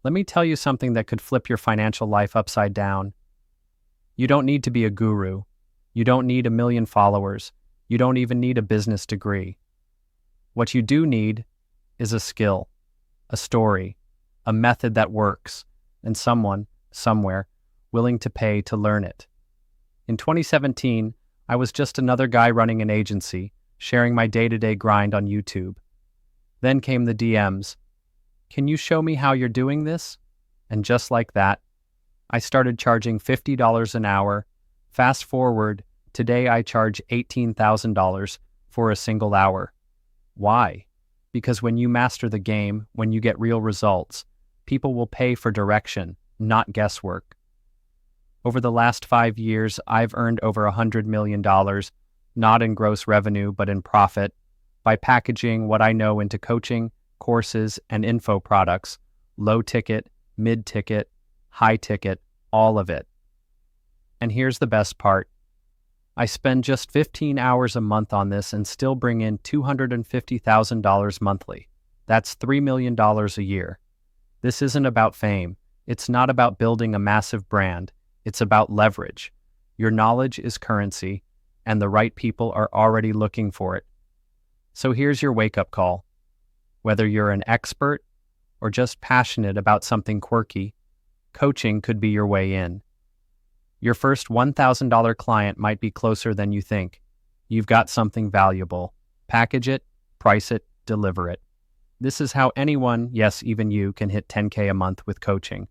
Let me tell you something that could flip your financial life upside down. You don't need to be a guru. You don't need 1 million followers. You don't even need a business degree. What you do need is a skill, a story, a method that works, and someone, somewhere, willing to pay to learn it. In 2017, I was just another guy running an agency, sharing my day-to-day grind on YouTube. Then came the DMs. Can you show me how you're doing this? And just like that, I started charging $50 an hour. Fast forward, today I charge $18,000 for a single hour. Why? Because when you master the game, when you get real results, people will pay for direction, not guesswork. Over the last 5 years, I've earned over $100 million, not in gross revenue, but in profit, by packaging what I know into coaching, courses, and info products, low ticket, mid ticket, high ticket, all of it. And here's the best part. I spend just 15 hours a month on this and still bring in $250,000 monthly. That's $3 million a year. This isn't about fame. It's not about building a massive brand. It's about leverage. Your knowledge is currency, and the right people are already looking for it. So here's your wake-up call. Whether you're an expert or just passionate about something quirky, coaching could be your way in. Your first $1,000 client might be closer than you think. You've got something valuable. Package it, price it, deliver it. This is how anyone, yes, even you, can hit $10K a month with coaching.